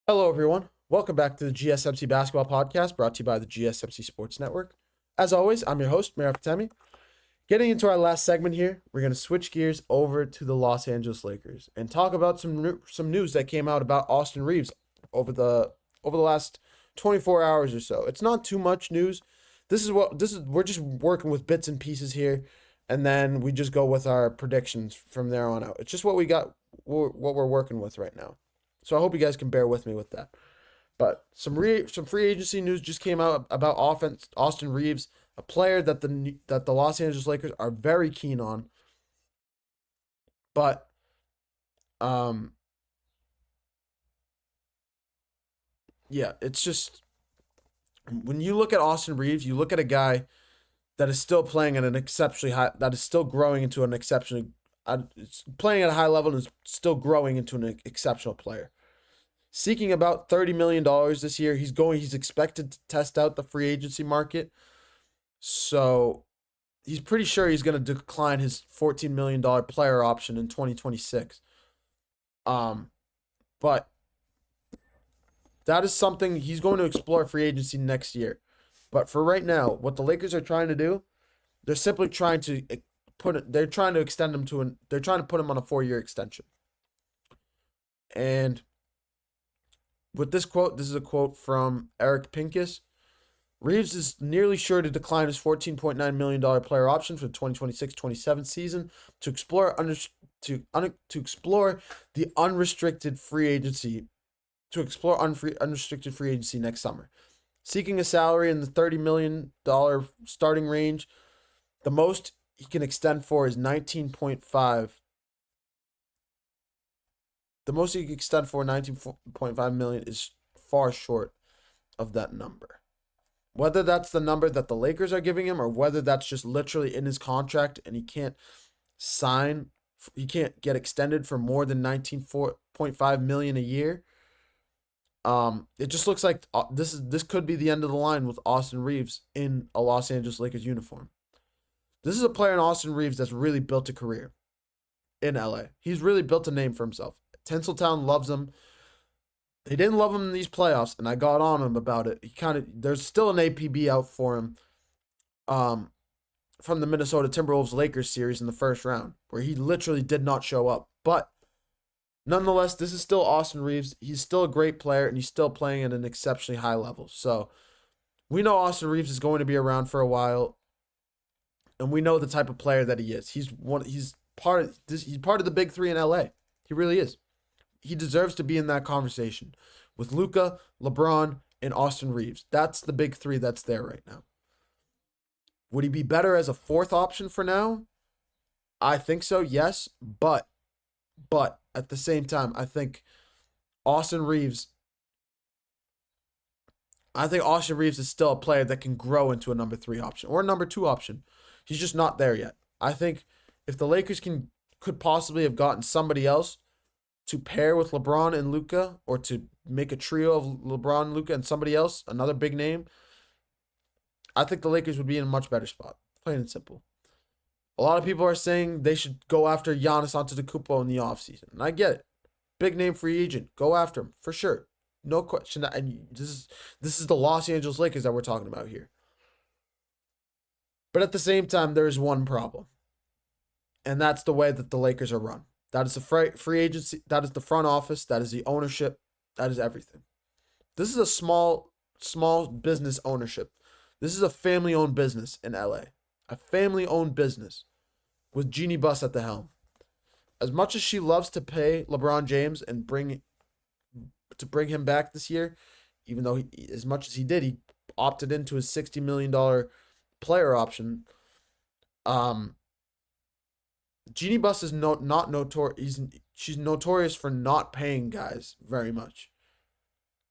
Hello, everyone. Welcome back to the GSMC Basketball Podcast brought to you by the GSMC Sports Network. As always, I'm your host, Meraf Fatemi. Getting into our last segment here, we're going to switch gears over to the Los Angeles Lakers and talk about some news that came out about Austin Reaves over the last 24 hours or so. It's not too much news. We're just working with bits and pieces here, and then we just go with our predictions from there on out. It's just what we got, what we're working with right now. So I hope you guys can bear with me with that. But some free agency news just came out about Austin Reaves, a player that the Los Angeles Lakers are very keen on. But yeah, it's just when you look at Austin Reaves, you look at a guy that is still playing at an exceptionally high, that is still growing into an exceptionally, playing at a high level and is still growing into an exceptional player. Seeking about $30 million this year. He's expected to test out the free agency market. So he's pretty sure he's going to decline his $14 million player option in 2026. But that is something he's going to explore free agency next year. But for right now, what the Lakers are trying to do, they're simply trying to they're trying to extend him they're trying to put him on a 4-year extension. And with this quote, this is a quote from Eric Pincus. Reaves is nearly sure to decline his $14.9 million player option for the 2026-27 season to explore the unrestricted free agency unrestricted free agency next summer. Seeking a salary in the $30 million starting range, the most he can extend for is 19.5. The most he can extend for 19.5 million is far short of that number. Whether that's the number that the Lakers are giving him or whether that's just literally in his contract and he can't get extended for more than 19.5 million a year. It just looks like this could be the end of the line with Austin Reaves in a Los Angeles Lakers uniform. This is a player in Austin Reaves that's really built a career in LA. He's really built a name for himself. Tinseltown loves him. They didn't love him in these playoffs, and I got on him about it. There's still an APB out for him from the Minnesota Timberwolves Lakers series in the first round, where he literally did not show up. But nonetheless, this is still Austin Reaves. He's still a great player, and he's still playing at an exceptionally high level. So we know Austin Reaves is going to be around for a while, and we know the type of player that he is. He's part of the big three in LA. He really is. He deserves to be in that conversation with Luka, LeBron, and Austin Reaves. That's the big three that's there right now. Would he be better as a fourth option for now? I think so, yes. But at the same time, I think Austin Reaves is still a player that can grow into a number 3 option or a number 2 option. He's just not there yet. I think if the Lakers could possibly have gotten somebody else to pair with LeBron and Luka, or to make a trio of LeBron, Luka, and somebody else, another big name, I think the Lakers would be in a much better spot. Plain and simple. A lot of people are saying they should go after Giannis Antetokounmpo in the offseason, and I get it. Big name free agent. Go after him, for sure. No question. And this is the Los Angeles Lakers that we're talking about here. But at the same time, there is one problem. And that's the way that the Lakers are run. That is the free agency. That is the front office. That is the ownership. That is everything. This is a small business ownership. This is a family-owned business in LA. A family-owned business with Jeannie Buss at the helm. As much as she loves to pay LeBron James and bring him back this year, even though as much as he did, he opted into his $60 million player option. Jeannie Buss is not notorious. She's notorious for not paying guys very much.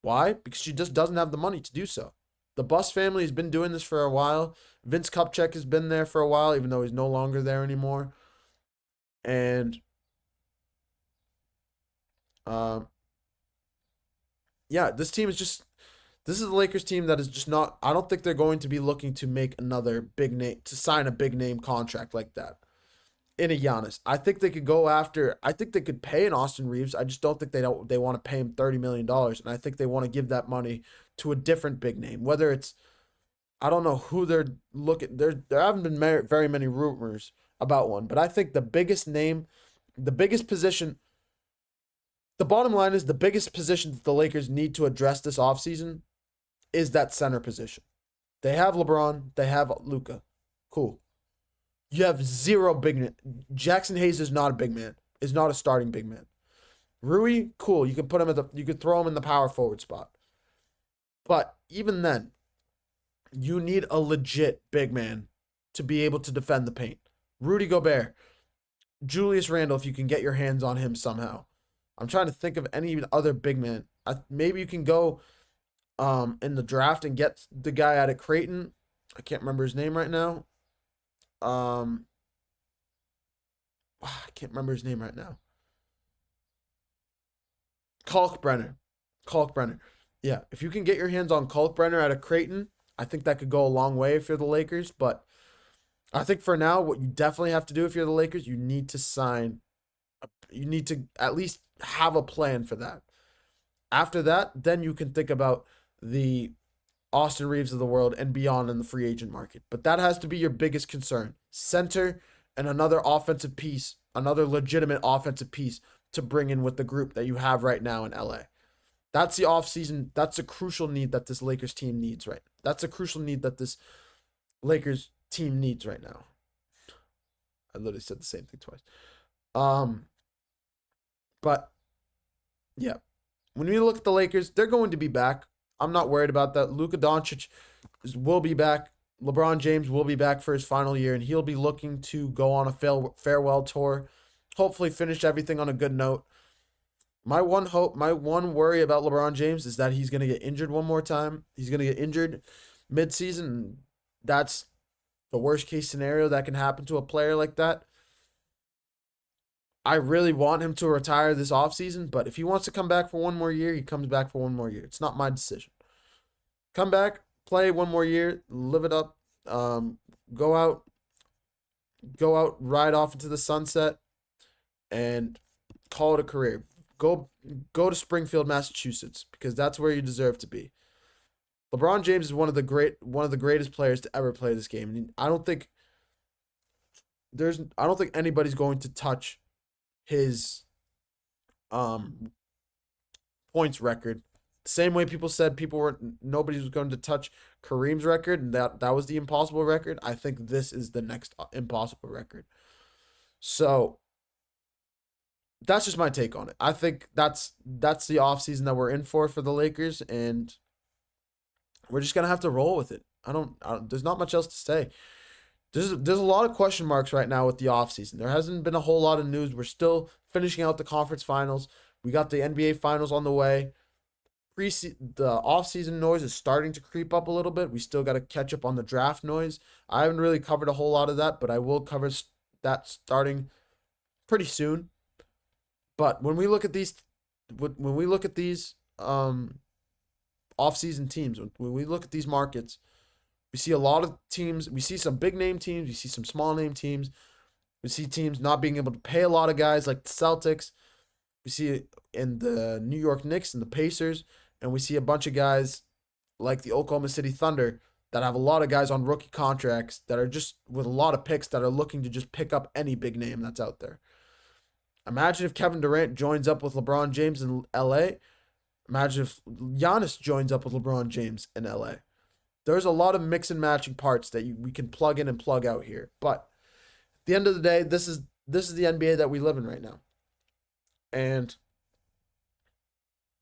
Why? Because she just doesn't have the money to do so. The Buss family has been doing this for a while. Vince Kupchak has been there for a while, even though he's no longer there anymore. And this team is just. This is the Lakers team that is just not. I don't think they're going to be looking to make another big name, to sign a big name contract like that. in a Giannis. I think they could go after. I think they could pay an Austin Reaves. I just don't think they want to pay him $30 million, and I think they want to give that money to a different big name. Whether it's, I don't know who they're looking. There haven't been very many rumors about one, but I think the biggest name, the biggest position. The bottom line is the biggest position that the Lakers need to address this offseason is that center position. They have LeBron. They have Luka. Cool. You have zero big man. Jackson Hayes is not a big man. Is not a starting big man. Rui, cool. You could throw him in the power forward spot. But even then, you need a legit big man to be able to defend the paint. Rudy Gobert, Julius Randle, if you can get your hands on him somehow. I'm trying to think of any other big man. Maybe you can go in the draft and get the guy out of Creighton. I can't remember his name right now. I can't remember his name right now. Kalkbrenner. Yeah, if you can get your hands on Kalkbrenner out of Creighton, I think that could go a long way if you're the Lakers. But I think for now, what you definitely have to do if you're the Lakers, you need to at least have a plan for that. After that, then you can think about the Austin Reaves of the world and beyond in the free agent market. But that has to be your biggest concern. Center and another offensive piece, another legitimate offensive piece to bring in with the group that you have right now in LA. That's the offseason. That's a crucial need that this Lakers team needs right now. That's a crucial need that this Lakers team needs right now. I literally said the same thing twice. But yeah, when we look at the Lakers, they're going to be back. I'm not worried about that. Luka Dončić will be back. LeBron James will be back for his final year, and he'll be looking to go on a farewell tour. Hopefully finish everything on a good note. My one worry about LeBron James is that he's going to get injured one more time. He's going to get injured mid-season. That's the worst case scenario that can happen to a player like that. I really want him to retire this offseason, but if he wants to come back for one more year, he comes back for one more year. It's not my decision. Come back, play one more year, live it up, go out, ride off into the sunset, and call it a career. Go to Springfield, Massachusetts, because that's where you deserve to be. LeBron James is one of the greatest players to ever play this game. I don't think anybody's going to touch his points record. Same way people said nobody was going to touch Kareem's record, and that was the impossible record. I think this is the next impossible record. So that's just my take on it. I think that's the offseason that we're in for the Lakers, and we're just gonna have to roll with it. There's not much else to say. There's a lot of question marks right now with the offseason. There hasn't been a whole lot of news. We're still finishing out the conference finals. We got the NBA finals on the way. The offseason noise is starting to creep up a little bit. We still got to catch up on the draft noise. I haven't really covered a whole lot of that, but I will cover that starting pretty soon. But when we look at these offseason teams, when we look at these markets, we see a lot of teams. We see some big name teams. We see some small name teams. We see teams not being able to pay a lot of guys like the Celtics. We see it in the New York Knicks and the Pacers. And we see a bunch of guys like the Oklahoma City Thunder that have a lot of guys on rookie contracts that are just with a lot of picks that are looking to just pick up any big name that's out there. Imagine if Kevin Durant joins up with LeBron James in LA. Imagine if Giannis joins up with LeBron James in LA. There's a lot of mix and matching parts that we can plug in and plug out here. But at the end of the day, this is the NBA that we live in right now. And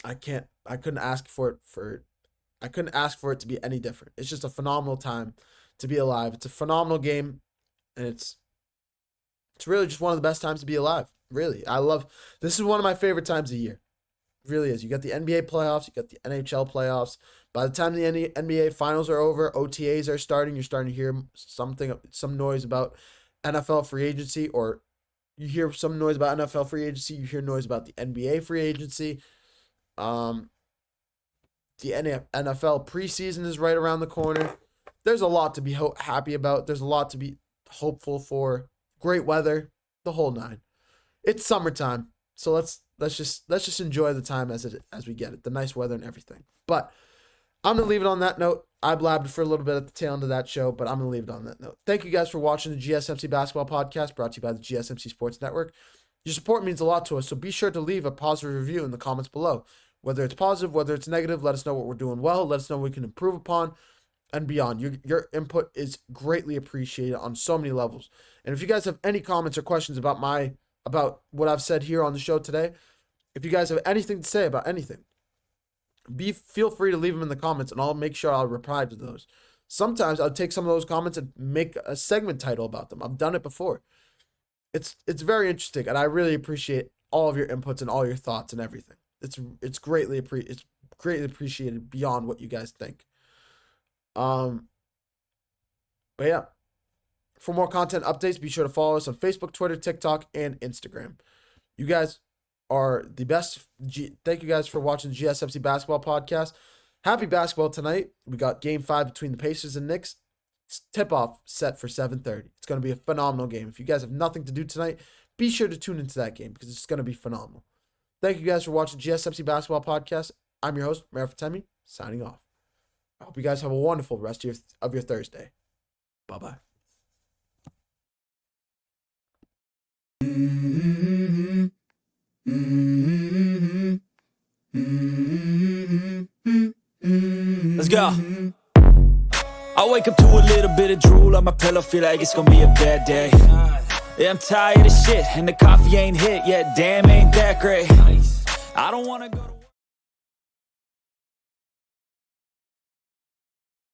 I couldn't ask for it to be any different. It's just a phenomenal time to be alive. It's a phenomenal game, and it's really just one of the best times to be alive. Really. This is one of my favorite times of year. It really is. You got the NBA playoffs, you got the NHL playoffs. By the time the NBA finals are over, OTAs are starting. You're starting to hear some noise about NFL free agency, or you hear some noise about NFL free agency. You hear noise about the NBA free agency. The NFL preseason is right around the corner. There's a lot to be happy about. There's a lot to be hopeful for. Great weather. the whole nine. It's summertime, so let's just enjoy the time as we get it, the nice weather and everything. But I'm gonna leave it on that note. I blabbed for a little bit at the tail end of that show, but I'm gonna leave it on that note. Thank you guys for watching the GSMC Basketball Podcast, brought to you by the GSMC Sports Network. Your support means a lot to us, so be sure to leave a positive review in the comments below. Whether it's positive, whether it's negative, let us know what we're doing well. Let us know what we can improve upon and beyond. Your input is greatly appreciated on so many levels. And if you guys have any comments or questions about what I've said here on the show today, if you guys have anything to say about anything, feel free to leave them in the comments, and I'll make sure I'll reply to those. Sometimes I'll take some of those comments and make a segment title about them. I've done it before. It's very interesting, and I really appreciate all of your inputs and all your thoughts and everything. It's greatly appreciated beyond what you guys think. But yeah, for more content updates, be sure to follow us on Facebook, Twitter, TikTok, and Instagram. You guys are the best. Thank you guys for watching the GSMC Basketball Podcast. Happy basketball tonight. We got Game 5 between the Pacers and Knicks. Tip-off set for 7:30. It's going to be a phenomenal game. If you guys have nothing to do tonight, be sure to tune into that game because it's going to be phenomenal. Thank you guys for watching GSMC Basketball Podcast. I'm your host, Meredith Temi, signing off. I hope you guys have a wonderful rest of your Thursday. Bye-bye. Let's go. I wake up to a little bit of drool on my pillow, feel like it's gonna be a bad day. Yeah, I'm tired of shit, and the coffee ain't hit yet, damn, ain't that great. I don't wanna go to